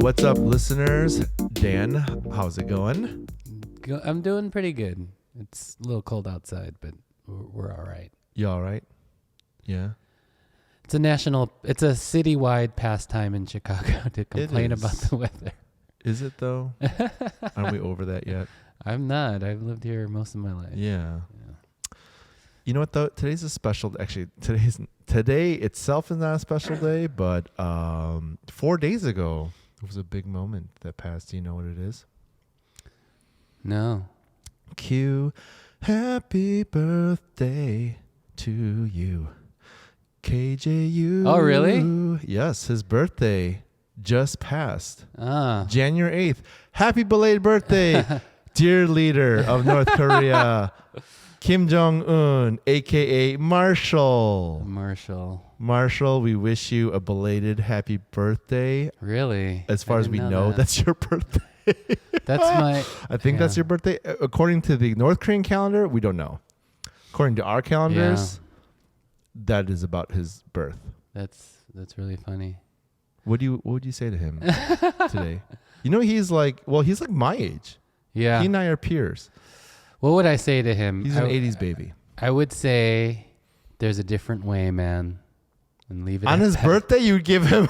What's up, listeners? Dan, how's it going? I'm doing pretty good. It's a little cold outside, but we're all right. You all right? Yeah. It's a citywide pastime in Chicago to complain about the weather. Is it though? Aren't we over that yet? I'm not. I've lived here most of my life. Yeah. You know what though? Today's a special. Actually, today itself is not a special day, but 4 days ago it was a big moment that passed. Do you know what it is? No. Cue happy birthday to you, KJU. Oh, really? Yes, his birthday just passed. January 8th. Happy belated birthday, dear leader of North Korea, Kim Jong Un, a.k.a. Marshall. Marshall, we wish you a belated happy birthday. Really? As far as we know, that's your birthday. I think that's your birthday. According to the North Korean calendar, we don't know. According to our calendars, that is about his birth. That's really funny. What would you say to him today? You know, he's like my age. Yeah. He and I are peers. What would I say to him? He's an 80s baby. I would say there's a different way, man. And leave it on his birthday. You would give him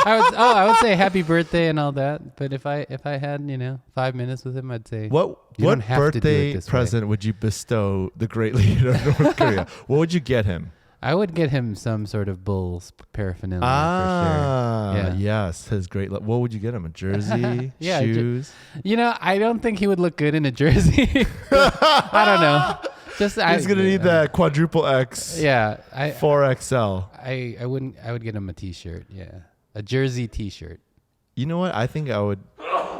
I would say happy birthday and all that. But if I had 5 minutes with him, I'd say what birthday present would you bestow the great leader of North Korea? What would you get him? I would get him some sort of Bulls paraphernalia for sure. Yeah. Yes, his great. What would you get him? A jersey, shoes? I don't think he would look good in a jersey. I don't know. He's gonna need that quadruple X. Yeah, 4XL. I would get him a T-shirt. Yeah, a jersey T-shirt. You know what? I think I would.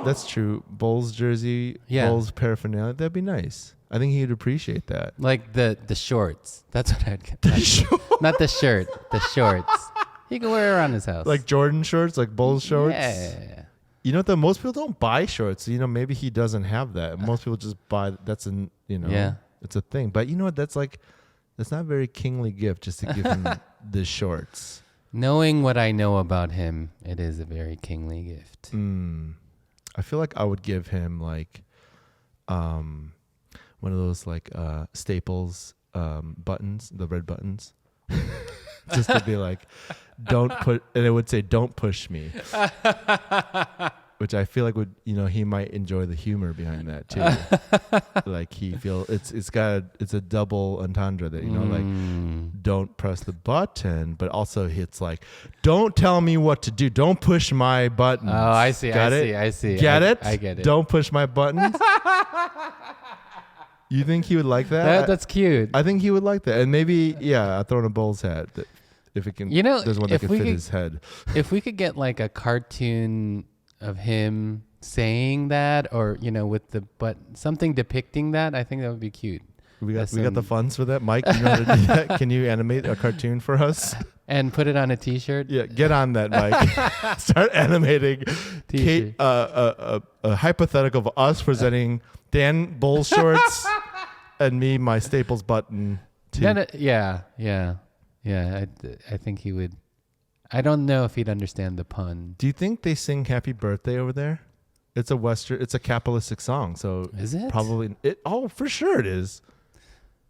That's true. Bulls jersey, Bulls paraphernalia. That'd be nice. I think he'd appreciate that. Like the shorts. That's what I'd get. Not the shirt. The shorts. He can wear around his house. Like Jordan shorts, like Bulls shorts. Yeah. You know what? Though most people don't buy shorts. Maybe he doesn't have that. Most people just buy. That's it's a thing. But you know what? That's not a very kingly gift just to give him the shorts. Knowing what I know about him, it is a very kingly gift. I feel like I would give him one of those Staples buttons, the red buttons, just to be like, and it would say, "Don't push me," which I feel like would, he might enjoy the humor behind that too. Like it's a double entendre that don't press the button, but also hits don't tell me what to do, don't push my buttons. Oh, I see. I see. Get it? I get it. Don't push my buttons. You think he would like that? That's cute. I think he would like that. And maybe, I'll throw in a Bull's hat. If it can, there's one that can fit his head. If we could get a cartoon of him saying that, or, something depicting that, I think that would be cute. We got the funds for that. Mike, you know how to do that? Can you animate a cartoon for us? And put it on a T-shirt? Yeah, get on that, Mike. Start animating a hypothetical of us presenting Dan Bull shorts and me my Staples button. Yeah. I think he would. I don't know if he'd understand the pun. Do you think they sing Happy Birthday over there? It's a capitalistic song, so is it? Probably for sure it is.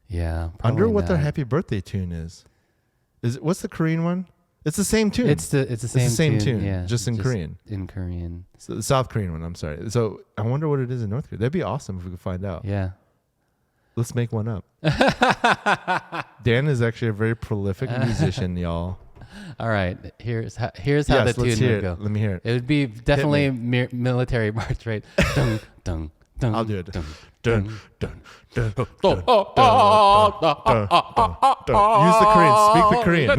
Yeah. I wonder what their Happy Birthday tune is. What's the Korean one? It's the same tune. It's the same tune. Yeah, just in Korean. In Korean. So the South Korean one. I'm sorry. So I wonder what it is in North Korea. That'd be awesome if we could find out. Yeah. Let's make one up. Dan is actually a very prolific musician, y'all. All right. Here's how the tune would go. Let me hear it. It would be definitely military march, right? Dung, dung, dung. I'll do it. Dun, dun, dun, dun, dun, dun, Use the Korean. Speak the Korean.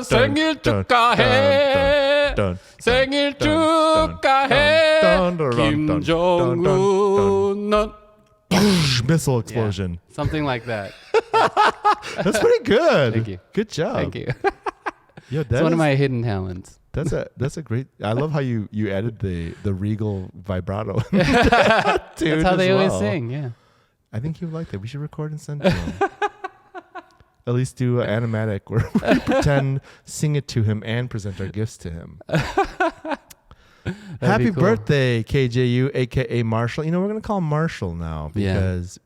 생일 축하해. 생일 축하해. Kim Jong Un. Missile explosion. Yeah, something like that. That's pretty good. Thank you. Good job. Thank you. It's one of my hidden talents. That's a great. I love how you added the regal vibrato. That's how they always sing. Yeah. I think he would like that. We should record and send to him. At least do an animatic where we pretend, sing it to him, and present our gifts to him. Happy cool. birthday, KJU, aka Marshall. You know, we're gonna call him Marshall now because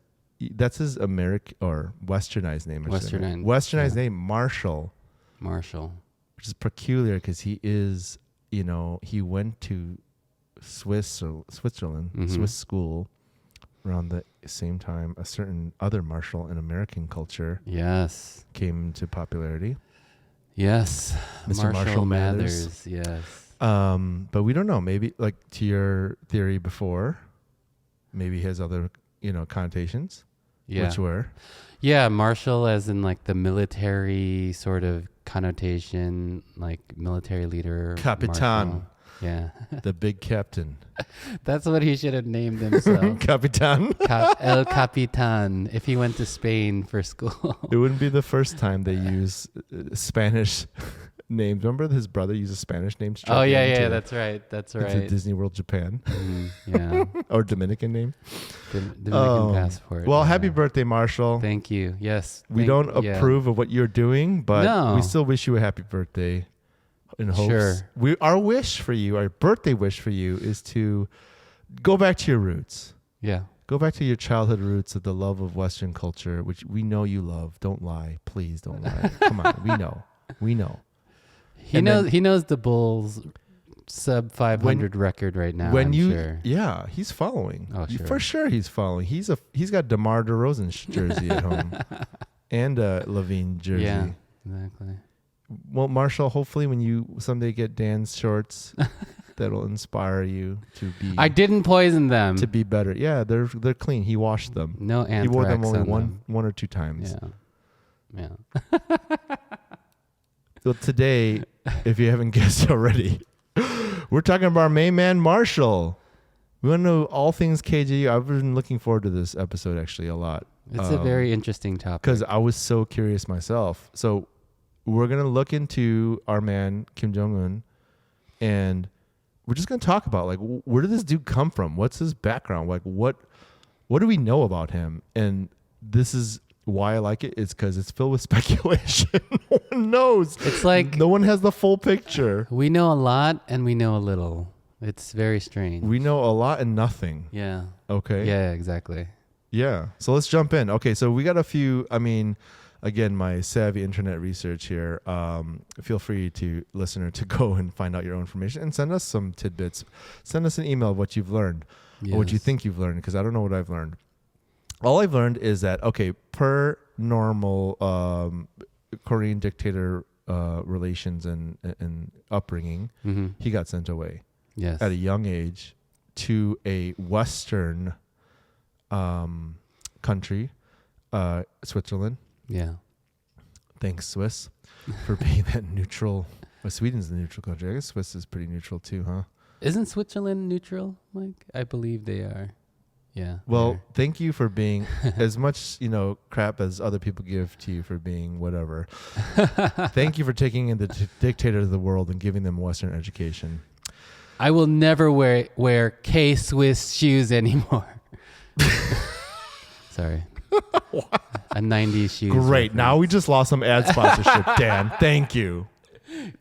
that's his American or Westernized name. Westernized name, Marshall. Marshall. Which is peculiar because he is, you know, he went to Switzerland, Swiss school around the same time a certain other Marshall in American culture came into popularity. Yes. Mr. Marshall Mathers. Yes. But we don't know. Maybe like to your theory before, maybe he has other, you know, connotations. Yeah. Which were? Yeah, Marshall as in like the military sort of connotation, like military leader. Capitan. Marshall. Yeah. The big captain. That's what he should have named himself. Capitan. El Capitan, if he went to Spain for school. It wouldn't be the first time they use Spanish names. Remember his brother used a Spanish name? Oh, yeah, that's right. Into Disney World Japan. Yeah. Or Dominican name. Dominican passport. Well, happy birthday, Marshall. Thank you. Yes. We don't approve of what you're doing, but we still wish you a happy birthday. In hopes. Sure. Our wish for you, our birthday wish for you is to go back to your roots. Yeah. Go back to your childhood roots of the love of Western culture, which we know you love. Don't lie. Please don't lie. Come on. We know. He knows the Bulls sub 500 record right now. Sure. Yeah, he's following. Oh, sure. For sure he's following. He's got DeMar DeRozan's jersey at home and a Levine jersey. Yeah, exactly. Well, Marshall, hopefully when you someday get Dan's shorts, that'll inspire you to be. I didn't poison them. To be better. Yeah, they're clean. He washed them. No anthrax. He wore them only on one or two times. Yeah. So today, if you haven't guessed already, we're talking about our main man, Marshall. We want to know all things KJU. I've been looking forward to this episode actually a lot. It's a very interesting topic. Because I was so curious myself. So we're going to look into our man, Kim Jong Un, and we're just going to talk about, like, where did this dude come from? What's his background? Like, what do we know about him? And this is why I like it. It's because it's filled with speculation. No one knows. It's like no one has the full picture. We know a lot and we know a little. It's very strange. We know a lot and nothing. Yeah. Okay. Yeah, exactly. Yeah. So let's jump in. Okay. So we got a few, again, my savvy internet research here. Feel free listener, to go and find out your own information and send us some tidbits. Send us an email of what you've learned or what you think you've learned, because I don't know what I've learned. All I've learned is that, okay, per normal Korean dictator relations and upbringing, he got sent away at a young age to a Western country, Switzerland. Yeah. Thanks, Swiss, for being that neutral. Well, Sweden's the neutral country. I guess Swiss is pretty neutral too, huh? Isn't Switzerland neutral, Mike? I believe they are. Yeah. Well, thank you for being as much, crap as other people give to you for being whatever. Thank you for taking in the dictator of the world and giving them Western education. I will never wear K-Swiss shoes anymore. Sorry. A 90s shoe. Great. Now we just lost some ad sponsorship, Dan. Thank you.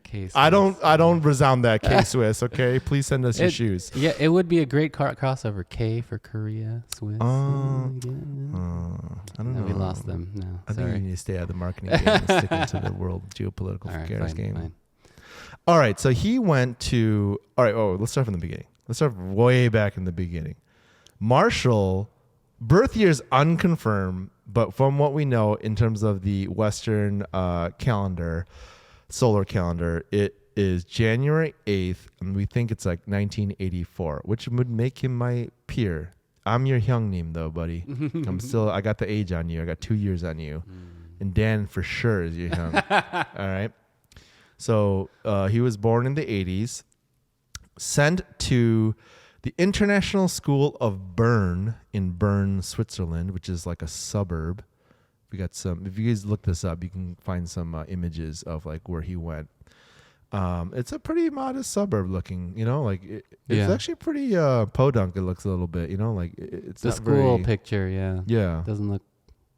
K-Swiss. I don't resound that K-Swiss, okay? Please send us your shoes. Yeah, it would be a great crossover. K for Korea, Swiss. I don't know. We lost them. No, I sorry. think you need to stay out of the marketing game and stick into the world geopolitical affairs game. Fine. All right, so he went to... All right, let's start from the beginning. Let's start way back in the beginning. Marshall, birth year is unconfirmed, but from what we know in terms of the Western calendar, solar calendar, it is January 8th, and we think it's like 1984, which would make him my peer. I'm your Hyungnim, though, buddy. I got the age on you. I got 2 years on you. And Dan for sure is your Hyung. All right? So he was born in the 80s, sent to the International School of Bern in Bern, Switzerland, which is like a suburb. We got some. If you guys look this up, you can find some images of like where he went. It's a pretty modest suburb looking. It's actually pretty podunk. It looks a little bit. It's the not school very, picture. Yeah. Yeah. Doesn't look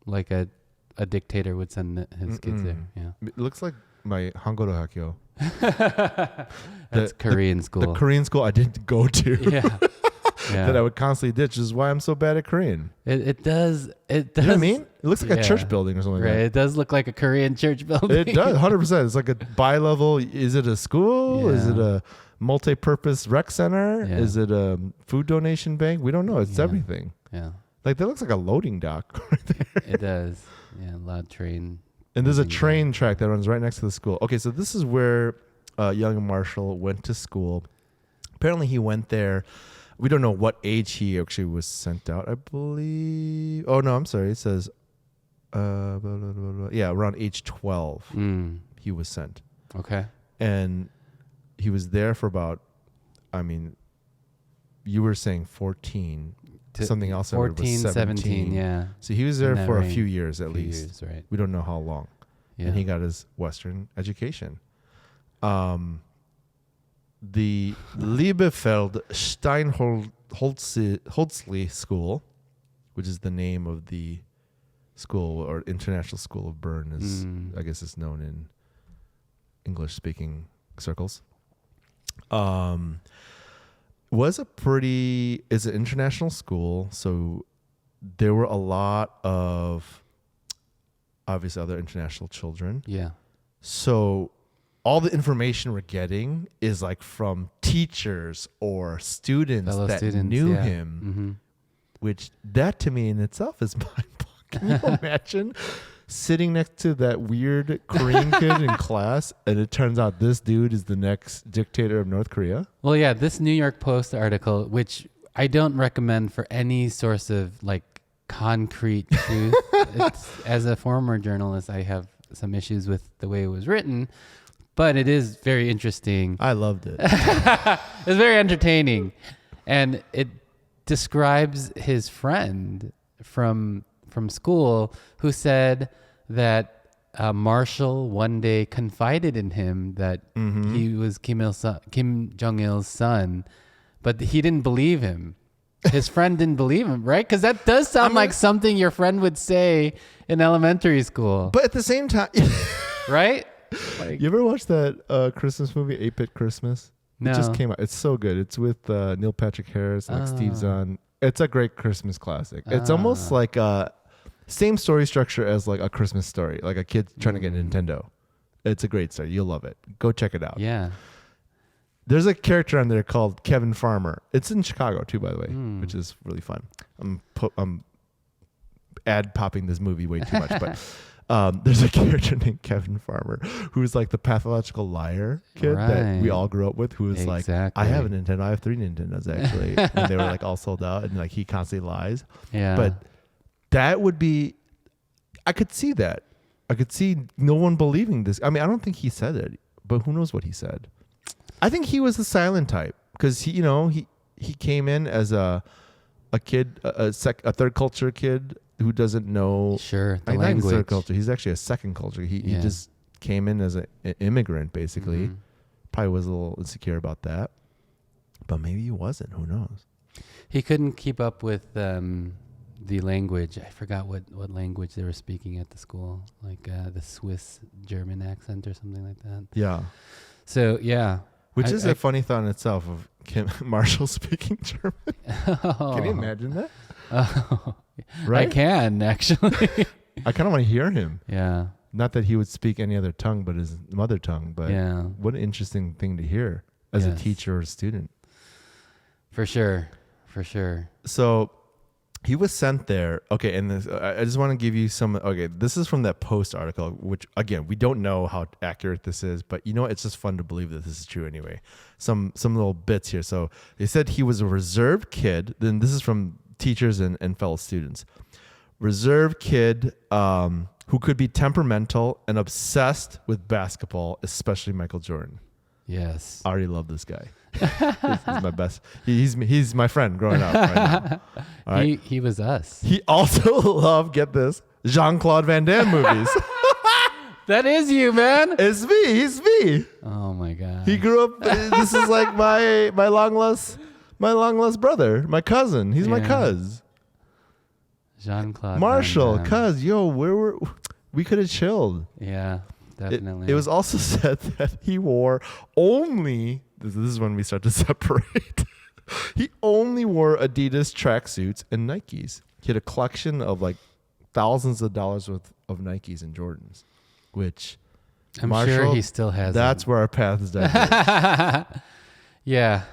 like a dictator would send his kids there. Yeah. It looks like my Hangoro Hakyo. That's Korean school. The Korean school I didn't go to. Yeah. That I would constantly ditch, is why I'm so bad at Korean. It does. You know what I mean? It looks like a church building or something like that. It does look like a Korean church building. It does, 100%. It's like a bi-level. Is it a school? Yeah. Is it a multi-purpose rec center? Yeah. Is it a food donation bank? We don't know. It's everything. Yeah. Like, that looks like a loading dock right there. It does. Yeah, a lot of train. And there's a train track that runs right next to the school. Okay, so this is where young Marshall went to school. Apparently he went there. We don't know what age he actually was sent out, I believe. Oh, no, I'm sorry. It says, blah, blah, blah, blah. Yeah, around age 12 he was sent. Okay. And he was there for about, I mean, you were saying 14. Something else. 14, 17, yeah. So he was there for a few years at least. Years, right. We don't know how long. Yeah. And he got his Western education. The Liebefeld Steinholzli School, which is the name of the school, or International School of Bern, is I guess it's known in English-speaking circles. It's an international school, so there were a lot of obviously other international children. Yeah. So all the information we're getting is like from teachers or students knew him, which that to me in itself is mind-blowing. Can you imagine sitting next to that weird Korean kid in class, and it turns out this dude is the next dictator of North Korea? Well, yeah, this New York Post article, which I don't recommend for any source of like concrete truth. As a former journalist, I have some issues with the way it was written, but it is very interesting. I loved it. It's very entertaining, and it describes his friend from school who said that Marshall one day confided in him that he was Kim Jong Il's son, but he didn't believe him. His friend didn't believe him, right? Because that does sound like something your friend would say in elementary school. But at the same time, right? Like, you ever watch that Christmas movie, 8-Bit Christmas? No. It just came out. It's so good. It's with Neil Patrick Harris, like Steve Zahn. It's a great Christmas classic. It's almost like same story structure as like a Christmas story, like a kid trying to get a Nintendo. It's a great story. You'll love it. Go check it out. Yeah. There's a character on there called Kevin Farmer. It's in Chicago too, by the way, which is really fun. I'm ad popping this movie way too much, but there's a character named Kevin Farmer who's like the pathological liar kid that we all grew up with, who is like, I have a Nintendo. I have 3 Nintendos actually, and they were like all sold out, and like he constantly lies. Yeah. But that would be, I could see that. I could see no one believing this. I mean, I don't think he said it, but who knows what he said. I think he was the silent type because he came in as a kid, a third culture kid who doesn't know the language. language. Third culture. He's actually a second culture. He just came in as an immigrant basically. Probably was a little insecure about that, but maybe he wasn't. Who knows? He couldn't keep up with the language. I forgot what language they were speaking at the school, like the Swiss German accent or something like that. Yeah. So yeah. Which is a funny thought in itself of Kim Marshall speaking German. Can you imagine that? Right? I can, actually. I kind of want to hear him. Yeah. Not that he would speak any other tongue but his mother tongue, but what an interesting thing to hear as a teacher or a student. For sure. So he was sent there. Okay, and I just want to give you some. Okay, this is from that Post article, which again we don't know how accurate this is, but you know it's just fun to believe that this is true anyway. Some little bits here. So they said he was a reserved kid. Then this is from teachers and fellow students. Reserved kid who could be temperamental and obsessed with basketball, especially Michael Jordan. Yes, I already love this guy. He's my best. He's my friend growing up right now. All right? He was us. He also loved, get this, Jean-Claude Van Damme movies. That is you, man. It's me. He's me. Oh my god. He grew up. This is like my long lost brother, my cousin. He's my cuz. Jean-Claude Marshall, Van Damme. cuz, yo, we could have chilled. Yeah. definitely. It was also said that he wore only, this is when we start to separate, he only wore Adidas tracksuits and Nikes. He had a collection of like thousands of dollars worth of Nikes and Jordans, which I'm Marshall, sure he still has that's them. where our paths diverged. Yeah.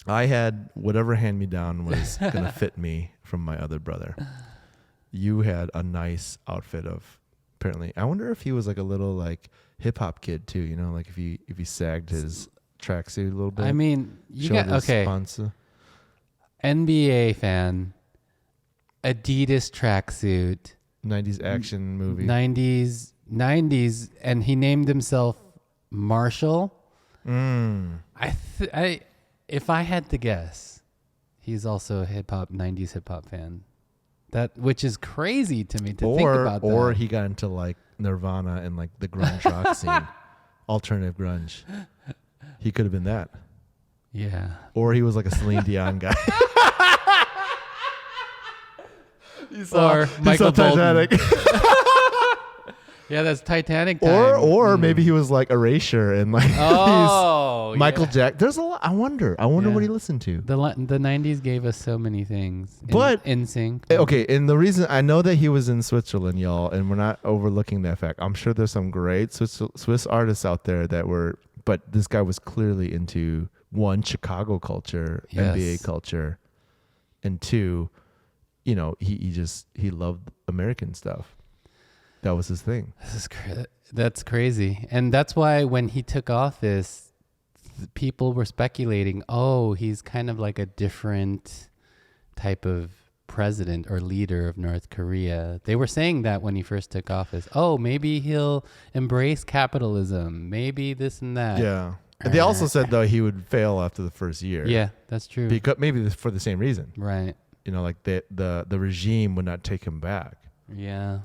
I had whatever hand-me-down was going to fit me from my other brother. You had a nice outfit of, apparently. I wonder if he was like a little like hip-hop kid too, you know, like if he sagged his tracksuit a little bit. I mean, you got, okay. Sponsor. NBA fan, Adidas tracksuit. 90s action movie. 90s, and he named himself Marshall. If I had to guess, he's also a 90s hip hop fan. Which is crazy to me to think about that. Or he got into like Nirvana and like the grunge rock scene, alternative grunge. He could have been that. Yeah. Or he was like a Celine Dion guy. Or Michael Bolton. Titanic. Yeah, that's Titanic time. Or maybe he was like Erasure and like Michael Jack. There's a lot. I wonder what he listened to. The 90s gave us so many things. But NSYNC. Okay, and the reason I know that he was in Switzerland, y'all, and we're not overlooking that fact. I'm sure there's some great Swiss artists out there that were, but this guy was clearly into one, Chicago culture, yes. NBA culture, and two, you know, he loved American stuff. That was his thing. That's crazy. And that's why when he took office, people were speculating, oh, he's kind of like a different type of president or leader of North Korea. They were saying that when he first took office. Oh, maybe he'll embrace capitalism. Maybe this and that. Yeah. And they also said, though, he would fail after the first year. Yeah, that's true. Because maybe for the same reason. Right. You know, like the regime would not take him back. Yeah.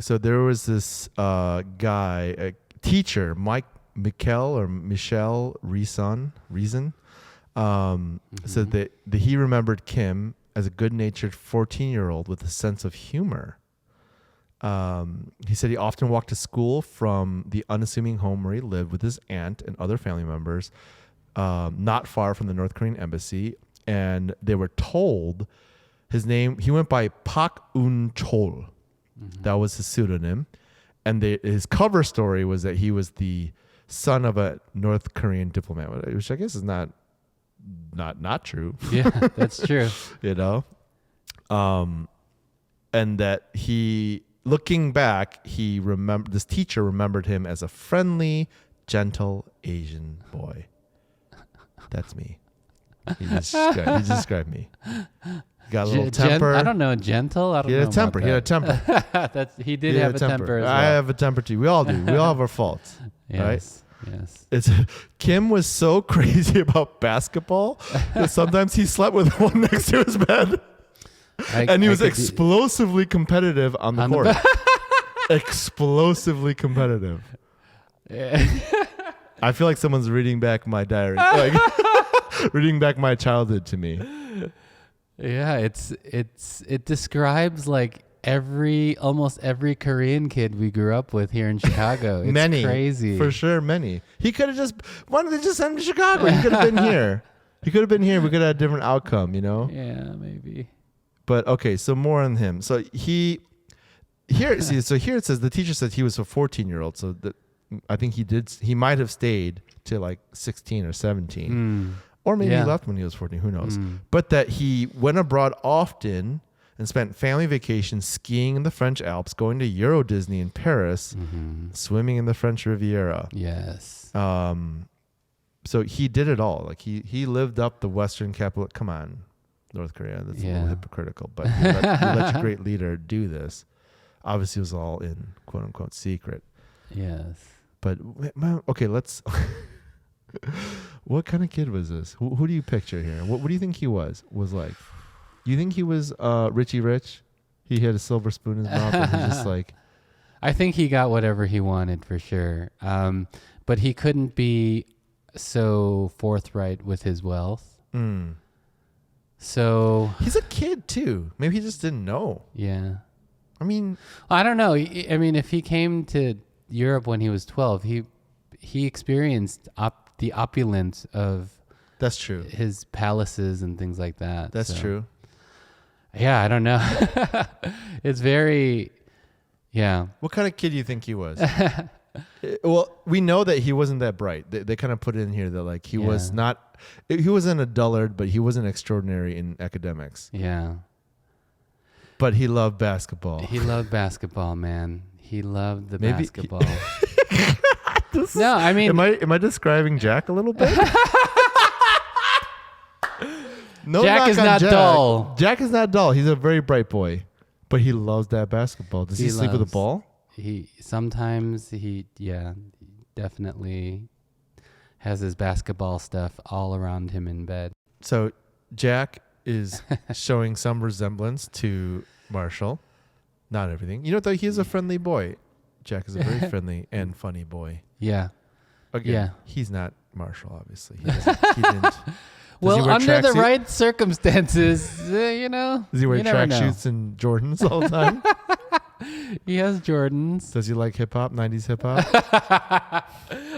So there was this guy, a teacher, Michel Reason, said that he remembered Kim as a good-natured 14-year-old with a sense of humor. He said he often walked to school from the unassuming home where he lived with his aunt and other family members, not far from the North Korean embassy. And they were told his name, he went by Pak Un-chol. That was his pseudonym. And his cover story was that he was the son of a North Korean diplomat, which I guess is not true. Yeah, that's true. You know? And that looking back, this teacher remembered him as a friendly, gentle Asian boy. That's me. He just described me. Got a little temper. I don't know, gentle. I don't know. He had a temper. He did have a temper as well. I have a temper too. We all do. We all have our faults. Yes. Right? Yes. Kim was so crazy about basketball that sometimes he slept with one next to his bed. And he was explosively competitive on the court. Explosively competitive. Yeah. I feel like someone's reading back my diary. Like reading back my childhood to me. Yeah, it describes like almost every Korean kid we grew up with here in Chicago. It's many, crazy. For sure, many. He could have wanted to just send him to Chicago. He could have been here. We could have had a different outcome, you know? Yeah, maybe. But okay, so more on him. So here it says the teacher said he was a 14-year-old. So I think he might have stayed to like 16 or 17. Or maybe he left when he was 14. Who knows? But that he went abroad often and spent family vacations skiing in the French Alps, going to Euro Disney in Paris, swimming in the French Riviera. Yes. So he did it all. Like he lived up the Western capital. Come on, North Korea. That's a little hypocritical. But you let your great leader do this. Obviously, it was all in quote unquote secret. Yes. But okay, let's. What kind of kid was this? Who do you picture here? What do you think he was like? You think he was Richie Rich? He had a silver spoon in his mouth and he's just like... I think he got whatever he wanted for sure. But he couldn't be so forthright with his wealth. So... He's a kid too. Maybe he just didn't know. Yeah. I mean... I don't know. I mean, if he came to Europe when he was 12. He experienced the opulence of That's true. his palaces and things like that. That's true. Yeah, I don't know. It's very, yeah. What kind of kid do you think he was? Well, we know that he wasn't that bright. They kind of put it in here that like he wasn't a dullard, but he wasn't extraordinary in academics. Yeah. But he loved basketball. He loved basketball, man. He loved the basketball. No, I mean, am I describing Jack a little bit? No, Jack is not dull. Jack is not dull. He's a very bright boy, but he loves that basketball. Does he sleep with a ball? He definitely has his basketball stuff all around him in bed. So Jack is showing some resemblance to Marshall. Not everything. You know, though, he is a friendly boy. Jack is a very friendly and funny boy. Yeah. Again, he's not Marshall, obviously. He didn't. Well, under the right circumstances, you know. Does he wear tracksuits and Jordans all the time? He has Jordans. Does he like hip hop, 90s hip hop?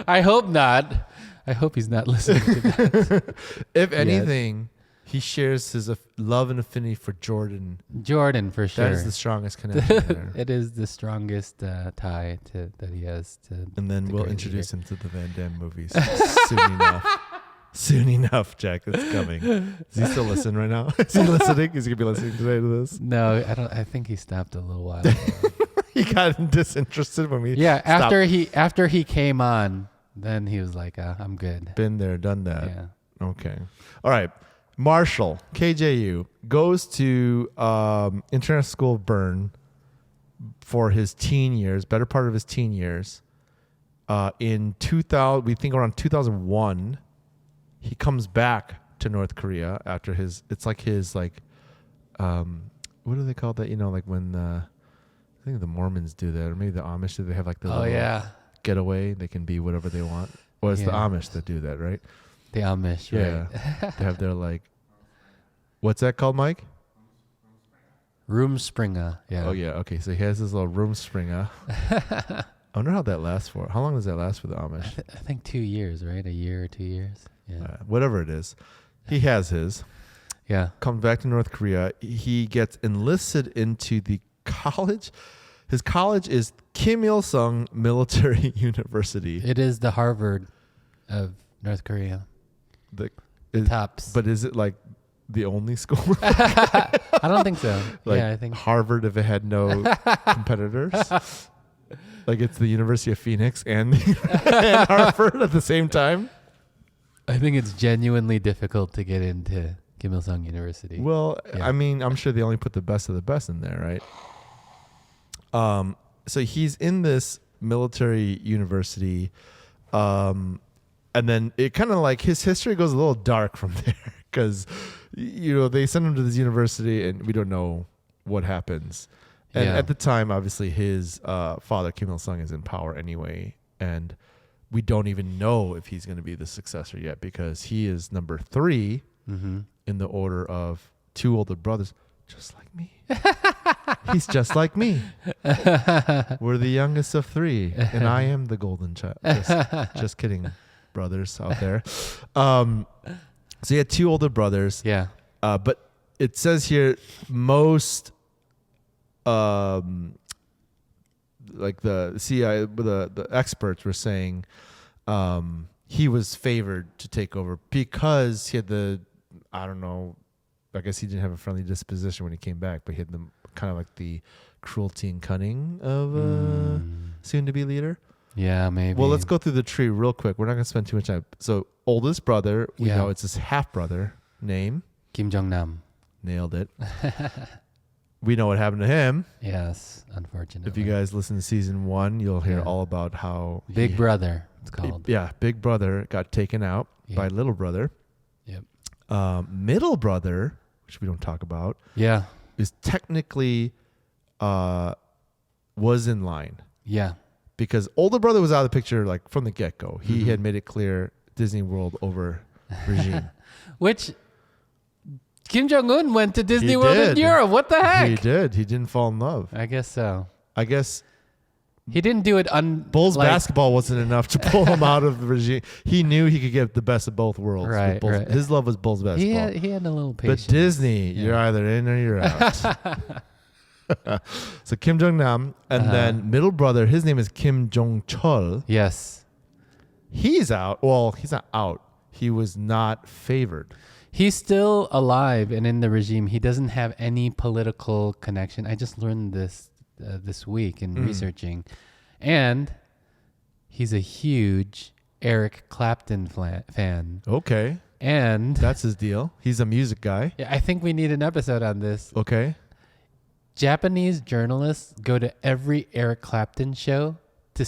I hope not. I hope he's not listening to that. If anything, he shares his love and affinity for Jordan. Jordan, for sure. That is the strongest connection there. It is the strongest tie that he has to. And then we'll introduce him to the Van Damme movies soon enough. Soon enough, Jack. It's coming. Does he still listen right now? Is he listening? Is he gonna be listening today to this? No, I don't. I think he stopped a little while ago. He got disinterested when we. Yeah, after he came on, then he was like, "I'm good." Been there, done that. Yeah. Okay. All right. Marshall, KJU, goes to International School of Bern for his teen years, better part of his teen years. In 2000, we think around 2001. He comes back to North Korea after what do they call that? You know, like when I think the Mormons do that, or maybe the Amish do. They have like the little getaway. They can be whatever they want. Well, it's the Amish that do that, right? The Amish, right? Yeah. They have their like, what's that called, Mike? Rumspringa. Yeah. Oh, yeah. Okay. So he has his little Rumspringa. I wonder how that lasts for. How long does that last for the Amish? I think 2 years, right? A year or 2 years. Yeah. Whatever it is. He has his. Yeah. Comes back to North Korea. He gets enlisted into the college. His college is Kim Il-sung Military University. It is the Harvard of North Korea. Tops. But is it like the only school? I don't think so. Like I think Harvard if it had no competitors. Like it's the University of Phoenix and Harvard at the same time. I think it's genuinely difficult to get into Kim Il-sung University. Well, I mean, I'm sure they only put the best of the best in there, right? So he's in this military university, and then it kind of like his history goes a little dark from there because, you know, they send him to this university and we don't know what happens. And at the time, obviously, his father, Kim Il-sung, is in power anyway, and we don't even know if he's going to be the successor yet because he is number 3 in the order of 2 older brothers, just like me. He's just like me. We're the youngest of 3, and I am the golden child. Just kidding, brothers out there. So he had 2 older brothers. Yeah. But it says here most, like the CIA, the experts were saying, he was favored to take over because he had I don't know, I guess he didn't have a friendly disposition when he came back, but he had the kind of like the cruelty and cunning of soon-to-be leader. Yeah, maybe. Well, let's go through the tree real quick. We're not going to spend too much time. So, oldest brother, we know it's his half-brother. Name? Kim Jong Un. Nailed it. We know what happened to him. Yes, unfortunately. If you guys listen to season 1, you'll hear all about how Big Brother, it's called. Big Brother got taken out by little brother. Yep. Middle brother, which we don't talk about, is technically was in line. Yeah. Because older brother was out of the picture like from the get-go. He had made it clear Disney World over regime. Which Kim Jong Un went to Disney World in Europe. What the heck? He did. He didn't fall in love. I guess so. I guess He didn't do it Bulls basketball wasn't enough to pull him out of the regime. He knew he could get the best of both worlds. Right, Bulls, right. His love was Bulls basketball. He had a little patience. But Disney, you're either in or you're out. So Kim Jong Nam, and then middle brother, his name is Kim Jong Chol. Yes. He's out. Well, he's not out. He was not favored. He's still alive and in the regime. He doesn't have any political connection. I just learned this week in researching. And he's a huge Eric Clapton fan. Okay. And that's his deal. He's a music guy. Yeah, I think we need an episode on this. Okay. Japanese journalists go to every Eric Clapton show to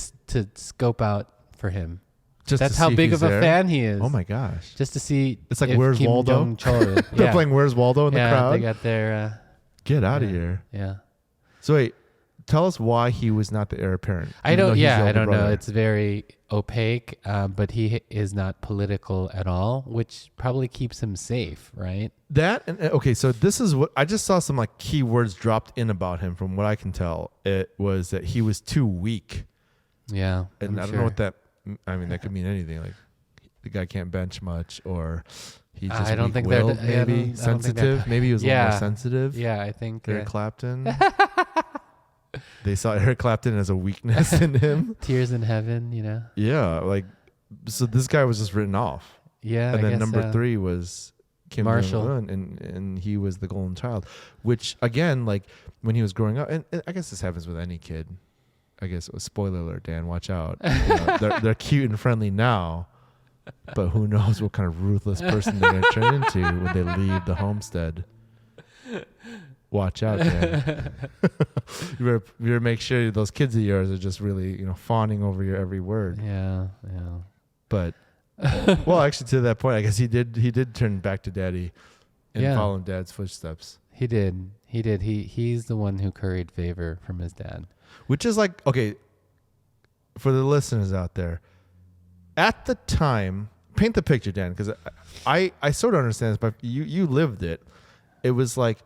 scope out for him. That's how big of a fan he is. Oh my gosh! Just to see. It's like Where's Kim Waldo? They're playing Where's Waldo in the crowd. They got their. Get out of here! Yeah. So wait, tell us why he was not the heir apparent. I don't know. It's very opaque, but he is not political at all, which probably keeps him safe, right? That and okay, so this is what I just saw some like keywords dropped in about him. From what I can tell, it was that he was too weak. Yeah, and I don't know what that. I mean, that could mean anything. Like the guy can't bench much, or he's just I don't think they're maybe sensitive. Maybe he was a little more sensitive. Yeah, I think Eric Clapton. They saw Eric Clapton as a weakness in him. Tears in Heaven, you know. Yeah, like so. This guy was just written off. Yeah, and then number 3 was Kim Jong Un, and he was the golden child. Which again, like when he was growing up, and I guess this happens with any kid. I guess it was spoiler alert, Dan. Watch out. You know, they're cute and friendly now, but who knows what kind of ruthless person they're going to turn into when they leave the homestead. Watch out, Dan. you better make sure those kids of yours are just really, fawning over your every word. Yeah. But well, actually, to that point, I guess he did turn back to Daddy and follow in Dad's footsteps. He did. He's the one who curried favor from his dad. Which is like, okay, for the listeners out there, at the time, paint the picture, Dan, because I sort of understand this, but you lived it. It was like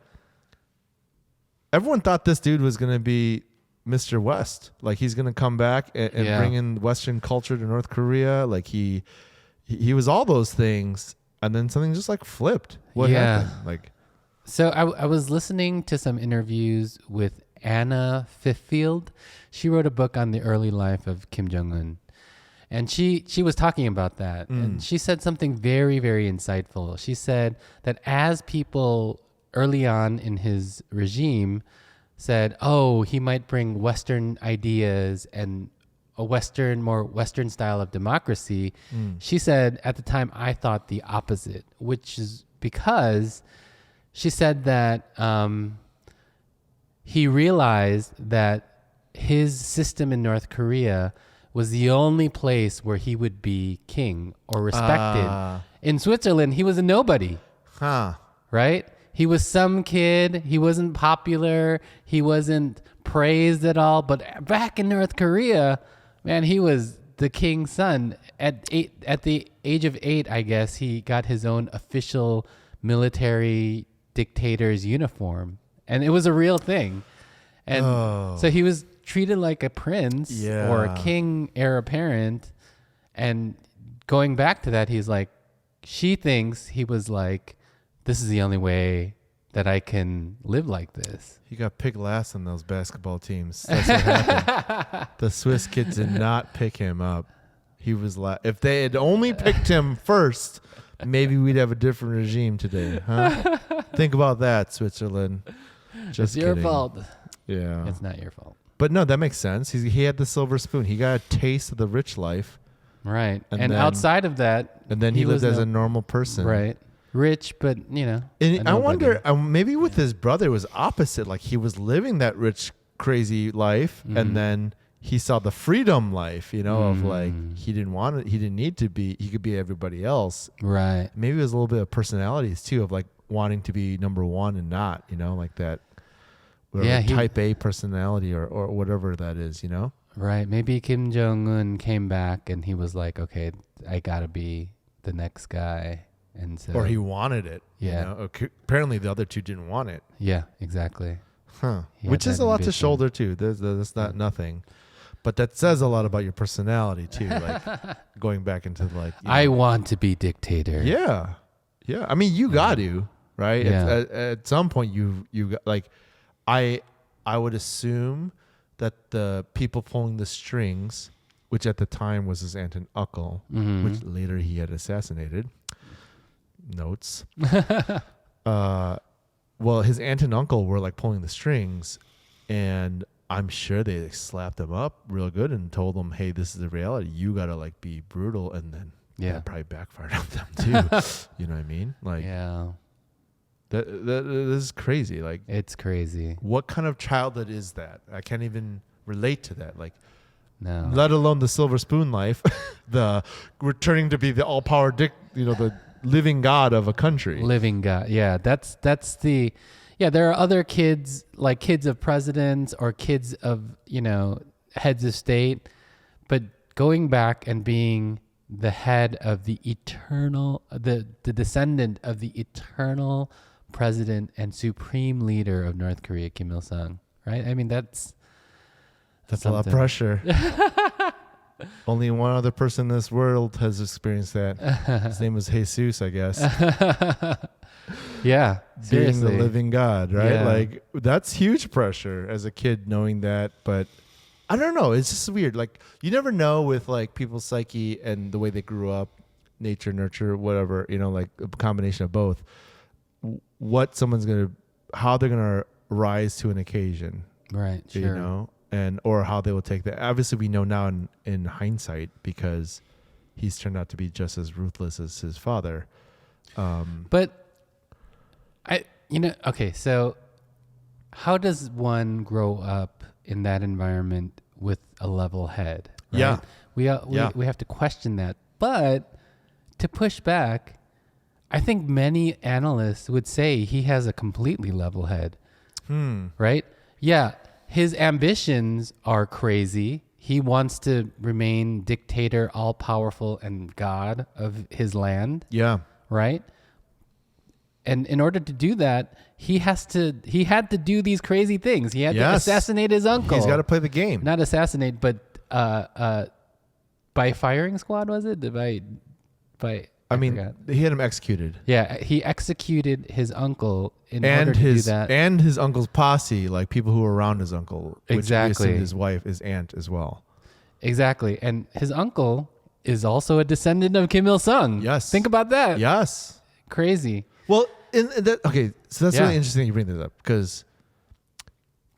everyone thought this dude was going to be Mr. West. Like he's going to come back and bring in Western culture to North Korea. Like he was all those things, and then something just like flipped. What happened? Like, so I was listening to some interviews with Anna Fiffield. She wrote a book on the early life of Kim Jong Un, and she was talking about that, and she said something very, very insightful. She said that as people early on in his regime said, "Oh, he might bring Western ideas and a more Western style of democracy," she said at the time I thought the opposite, which is because she said that he realized that his system in North Korea was the only place where he would be king or respected. In Switzerland, he was a nobody. Right? He was some kid. He wasn't popular. He wasn't praised at all. But back in North Korea, man, he was the king's son. At the age of 8, I guess, he got his own official military dictator's uniform. And it was a real thing. And so he was treated like a prince or a king heir apparent. And going back to that, he's like, she thinks he was like, this is the only way that I can live like this. He got picked last on those basketball teams. That's what happened. The Swiss kids did not pick him up. He was if they had only picked him first, maybe we'd have a different regime today, huh? Think about that, Switzerland. Just it's your kidding. fault. Yeah. It's not your fault. But no, that makes sense. He had the silver spoon. He got a taste of the rich life. Right. And then, outside of that. And then he lived as a normal person. Right. Rich, but, And I wonder, maybe with his brother, it was opposite. Like he was living that rich, crazy life. And then he saw the freedom life, of like, he didn't want it. He didn't need to be, he could be everybody else. Right. Maybe it was a little bit of personalities too, of like wanting to be number one and not, like that. Type A personality or whatever that is, Right. Maybe Kim Jong Un came back and he was like, okay, I got to be the next guy. And so, or he wanted it. Yeah. Apparently the other two didn't want it. Yeah, exactly. Huh. Which is a lot to shoulder too. That's not nothing. But that says a lot about your personality too. Like going back into like, I want to be dictator. Yeah. Yeah. I mean, you got to, right? Yeah. At some point you got like, I would assume that the people pulling the strings, which at the time was his aunt and uncle, which later he had assassinated. Notes. Well, his aunt and uncle were like pulling the strings, and I'm sure they slapped him up real good and told him, "Hey, this is the reality. You gotta like be brutal." And then that probably backfired on them too. You know what I mean? Like, Yeah. That this is crazy. Like, It's crazy. what kind of childhood is that? I can't even relate to that. Like, No. let alone the silver spoon life, the returning to be the all power the living god of a country. Living God. Yeah, that's the. Yeah, there are other kids, like kids of presidents or kids of, heads of state, but going back and being the head of the eternal, the descendant of the eternal president and supreme leader of North Korea, Kim Il-sung, right? I mean, that's a lot of pressure. Only one other person in this world has experienced that. His name was Jesus, I guess. Yeah, Being seriously. the living God, right? Yeah. Like, that's huge pressure as a kid knowing that. But I don't know. It's just weird. Like, you never know with like people's psyche and the way they grew up, nature, nurture, whatever, like a combination of both, what how they're going to rise to an occasion. Right, sure. Or how they will take that. Obviously, we know now in hindsight because he's turned out to be just as ruthless as his father. But okay, so how does one grow up in that environment with a level head? Right? Yeah. We have to question that. But to push back, I think many analysts would say he has a completely level head. Right? Yeah. His ambitions are crazy. He wants to remain dictator, all powerful, and God of his land. Yeah. Right? And in order to do that, he had to do these crazy things. He had to assassinate his uncle. He's got to play the game. Not assassinate, but by firing squad, was it? I forgot. He had him executed. Yeah, he executed his uncle in order to do that. And his uncle's posse, like people who were around his uncle. Exactly. Which his wife, his aunt as well. Exactly. And his uncle is also a descendant of Kim Il-sung. Yes. Think about that. Yes. Crazy. Well, okay, so that's really interesting you bring this up because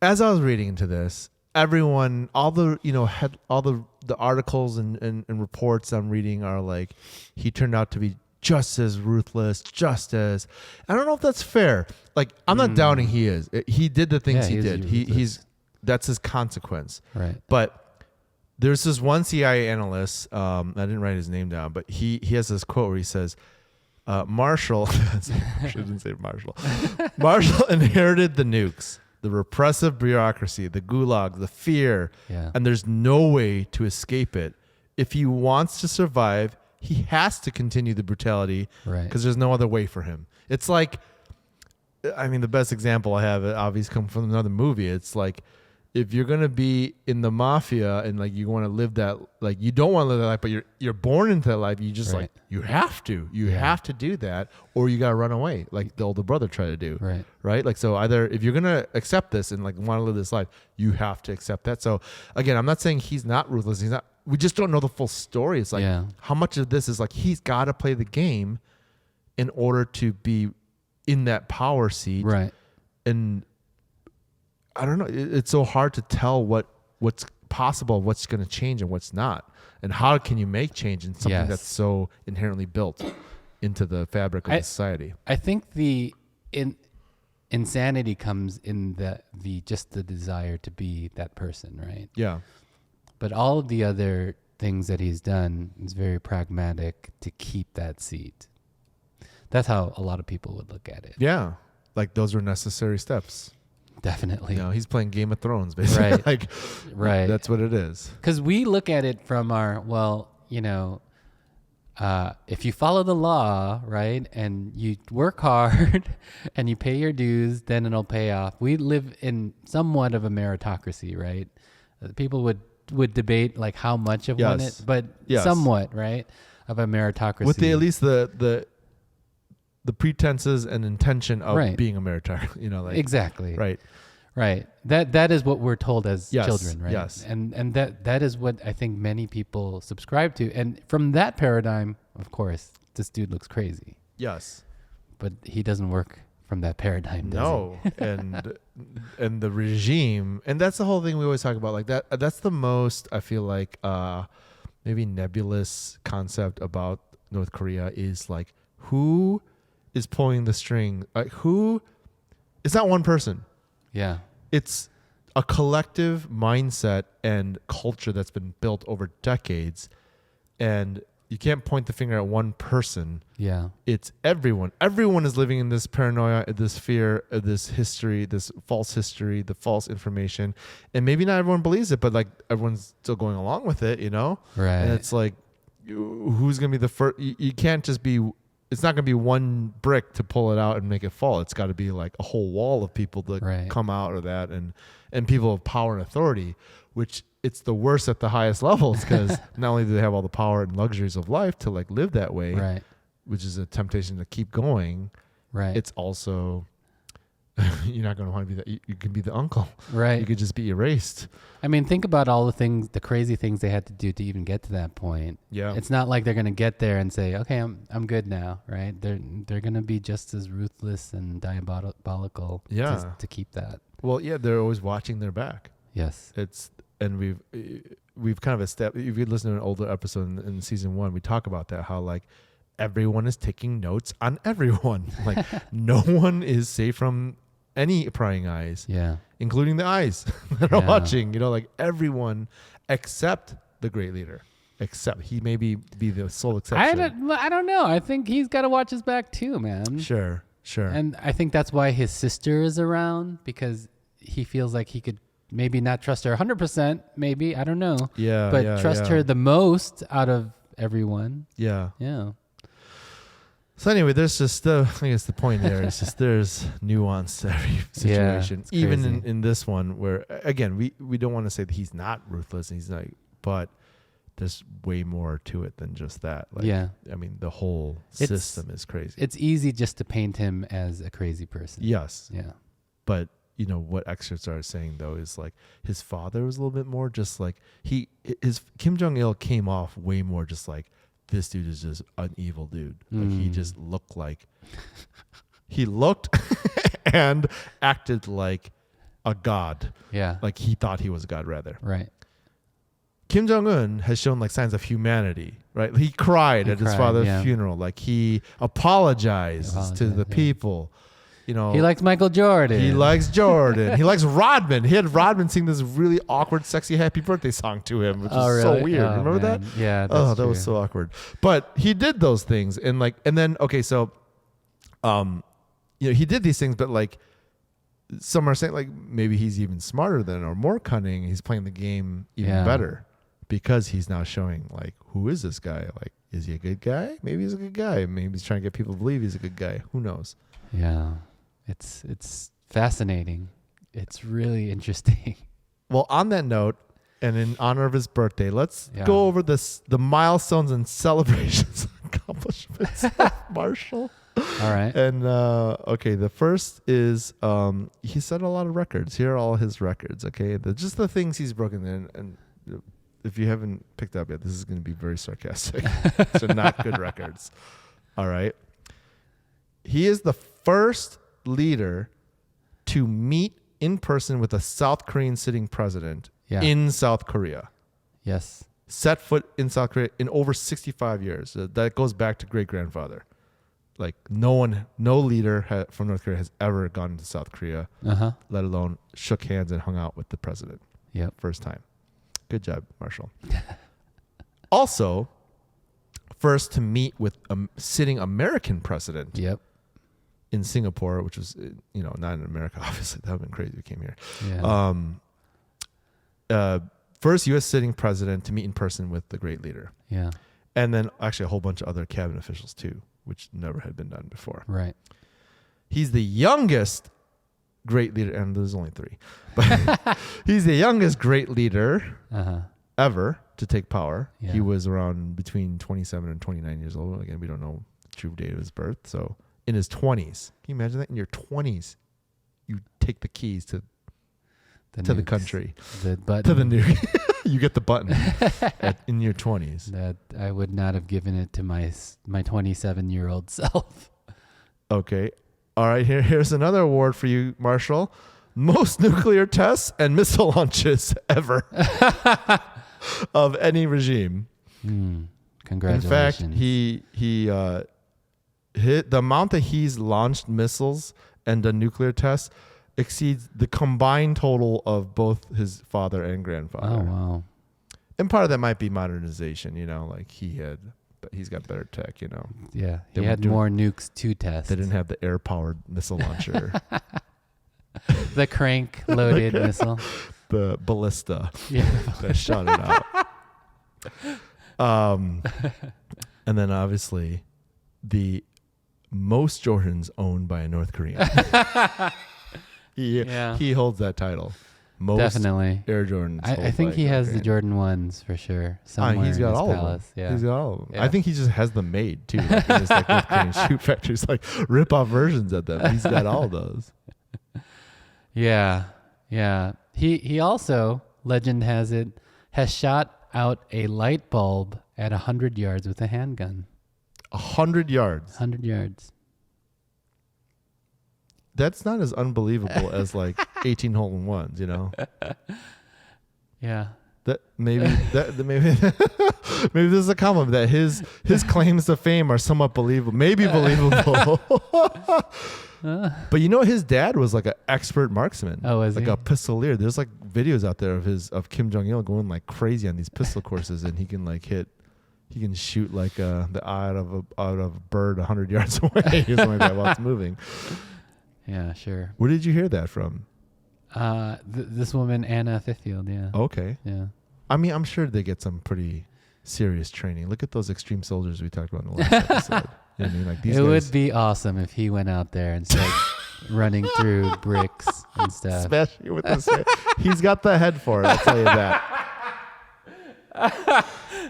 as I was reading into this, everyone, all the the articles and reports I'm reading are like, he turned out to be just as ruthless, I don't know if that's fair. Like, I'm not doubting he is. He did the things he did. That's his consequence. Right. But there's this one CIA analyst, I didn't write his name down, but he has this quote where he says, Marshall, I shouldn't say Marshall. Marshall inherited the nukes, the repressive bureaucracy, the gulag, the fear, and there's no way to escape it. If he wants to survive, he has to continue the brutality because there's no other way for him. It's like, the best example I have obviously come from another movie. It's like, if you're going to be in the mafia and like you want to live that, like you don't want to live that life, but you're born into that life, you just like, you have to do that, or you got to run away like the older brother tried to do. Right. Like, so either if you're going to accept this and like want to live this life, you have to accept that. So again, I'm not saying he's not ruthless. We just don't know the full story. It's like, how much of this is like, he's got to play the game in order to be in that power seat. Right. And I don't know. It's so hard to tell what's possible, what's going to change and what's not. And how can you make change in something that's so inherently built into the fabric of society? I think the insanity comes in the just the desire to be that person, right? Yeah. But all of the other things that he's done is very pragmatic to keep that seat. That's how a lot of people would look at it. Yeah. Like those are necessary steps. Definitely. He's playing Game of Thrones, basically. Right. That's what it is. Because we look at it from our, if you follow the law, right, and you work hard and you pay your dues, then it'll pay off. We live in somewhat of a meritocracy, right? People would would debate like how much of one it, but somewhat, right, of a meritocracy. With at least the pretenses and intention of being a meritocracy, you know, like exactly, right. Right. That is what we're told as children, right? Yes. And that is what I think many people subscribe to. And from that paradigm, of course, this dude looks crazy. Yes. But he doesn't work from that paradigm, does he? and the regime, and that's the whole thing we always talk about. Like that's the most, I feel like, maybe nebulous concept about North Korea is like, who is pulling the string? Like who? It's not one person. Yeah. It's a collective mindset and culture that's been built over decades. And you can't point the finger at one person. Yeah. It's everyone. Everyone is living in this paranoia, this fear, this history, this false history, the false information. And maybe not everyone believes it, but like everyone's still going along with it, you know? Right. And it's like, who's going to be the first? You can't just be, it's not going to be one brick to pull it out and make it fall. It's got to be like a whole wall of people that come out of that, and people of power and authority, which it's the worst at the highest levels, because not only do they have all the power and luxuries of life to like live that way, right, which is a temptation to keep going. Right. It's also, you're not going to want to be that. You can be the uncle. Right. You could just be erased. I mean, think about all the things, the crazy things they had to do to even get to that point. Yeah. It's not like they're going to get there and say, okay, I'm good now, right? They're going to be just as ruthless and diabolical to keep that. Well, yeah, they're always watching their back. Yes. And we've kind of established, if you listen to an older episode in season 1, we talk about that, how like everyone is taking notes on everyone. Like no one is safe from any prying eyes, including the eyes that are watching, you know, like everyone except the great leader, except he may be the sole exception. I don't know. I think he's got to watch his back too, man. Sure. And I think that's why his sister is around, because he feels like he could maybe not trust her 100%, maybe, I don't know. Yeah. But trust her the most out of everyone. Yeah. Yeah. So anyway, there's just I guess the point there is just there's nuance to every situation. Even in this one, where again we don't want to say that he's not ruthless and he's not, but there's way more to it than just that. Like, I mean, the whole system is crazy. It's easy just to paint him as a crazy person. Yes. Yeah. But you know what excerpts are saying though is like his father was a little bit more just like his Kim Jong Il came off way more just like, this dude is just an evil dude. Like he just looked like he looked and acted like a god. Yeah. Like he thought he was a god rather. Right. Kim Jong Un has shown like signs of humanity, right? He cried at his father's funeral. Like he apologized to the people. You know, he likes Michael Jordan. He likes Jordan. He likes Rodman. He had Rodman sing this really awkward, sexy happy birthday song to him, which is really? so weird. Oh, remember man. that? Yeah. That was so awkward. But he did those things, and then okay, so, you know, he did these things, but like, some are saying like maybe he's even smarter than or more cunning. He's playing the game even better because he's now showing like, who is this guy? Like, is he a good guy? Maybe he's a good guy. Maybe he's trying to get people to believe he's a good guy. Who knows? Yeah. It's fascinating. It's really interesting. Well, on that note, and in honor of his birthday, let's go over the milestones and celebrations and accomplishments of Marshall. All right. And okay, the first is he set a lot of records. Here are all his records. Okay, just the things he's broken in. And if you haven't picked up yet, this is going to be very sarcastic. So not good records. All right. He is the first leader to meet in person with a South Korean sitting president in South Korea. Yes. Set foot in South Korea in over 65 years. That goes back to great-grandfather. Like no leader from North Korea has ever gone to South Korea, let alone shook hands and hung out with the president. Yep. First time. Good job, Marshall. Also, first to meet with a sitting American president. Yep. In Singapore, which was, you know, not in America, obviously. That would have been crazy if he came here. Yeah. First U.S. sitting president to meet in person with the great leader. Yeah. And then actually a whole bunch of other cabinet officials too, which never had been done before. Right. He's the youngest great leader, and there's only 3. But he's the youngest great leader ever to take power. Yeah. He was around between 27 and 29 years old. Again, we don't know the true date of his birth. So in his 20s, can you imagine that? In your 20s, you take the keys to the country, the button. to the nuke. You get the button in your 20s. That I would not have given it to my 27-year-old self. Okay. All right. Here's another award for you, Marshall. Most nuclear tests and missile launches ever of any regime. Congratulations. In fact, he hit the amount that he's launched missiles and done nuclear tests exceeds the combined total of both his father and grandfather. Oh, wow. And part of that might be modernization, like but he's got better tech, Yeah, he had more nukes to test. They didn't have the air-powered missile launcher. The crank-loaded missile. The ballista. Yeah. That shot it out. And then obviously the most Jordans owned by a North Korean. He holds that title. Most Definitely. Air Jordans. I think he has the Jordan 1s for sure. Somewhere he's got in his all palace. of them. Yeah. He's got all of them. Yeah. I think he just has them made too. Like in his North Korean shoe factories, rip off versions of them. He's got all of those. Yeah. Yeah. He also, legend has it, has shot out a light bulb at 100 yards with a handgun. 100 yards. 100 yards. That's not as unbelievable as 18 hole in ones, Yeah. That maybe maybe this is a compliment that his claims to fame are somewhat believable. Maybe believable. But his dad was an expert marksman. Oh, was he? A pistolier. There's videos out there of Kim Jong Un going crazy on these pistol courses, and he can he can shoot the eye out of a bird 100 yards away or something like that while it's moving. Yeah, sure. Where did you hear that from? This woman, Anna Fiffield, yeah. Okay. Yeah. I mean, I'm sure they get some pretty serious training. Look at those extreme soldiers we talked about in the last episode. You know what I mean? These it guys would be awesome if he went out there and started running through bricks and stuff. Especially with this. He's got the head for it, I'll tell you that.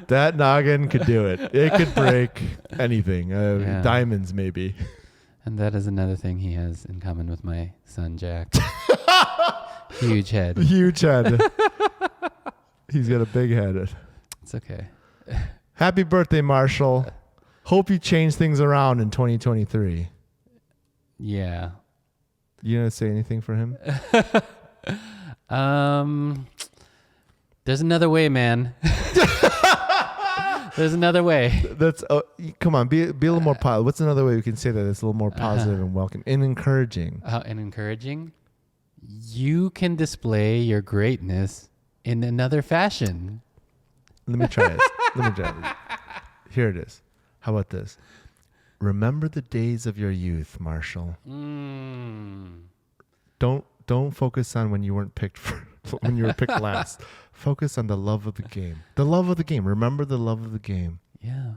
That noggin could do it. It could break anything. Diamonds, maybe. And that is another thing he has in common with my son, Jack. Huge head. Huge head. He's got a big head. It's okay. Happy birthday, Marshall. Hope you change things around in 2023. Yeah. You gonna say anything for him? There's another way, man. There's another way. That's come on, be a little more positive. What's another way we can say that it's a little more positive and welcome and encouraging? And encouraging. You can display your greatness in another fashion. Let me try it. Here it is. How about this? Remember the days of your youth, Marshall. Don't focus on when you weren't picked when you were picked last. Focus on the love of the game. The love of the game. Remember the love of the game. Yeah.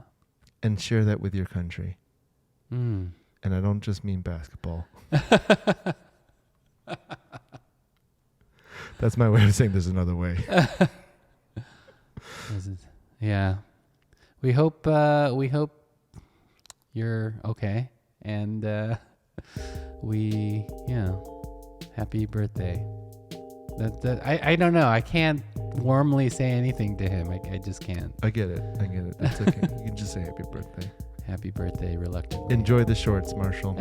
And share that with your country. And I don't just mean basketball. That's my way of saying there's another way. Yeah. We hope you're okay. And happy birthday. I don't know. I can't warmly say anything to him. I just can't. I get it. It's okay. You can just say happy birthday. Happy birthday, reluctantly. Enjoy the shorts, Marshall.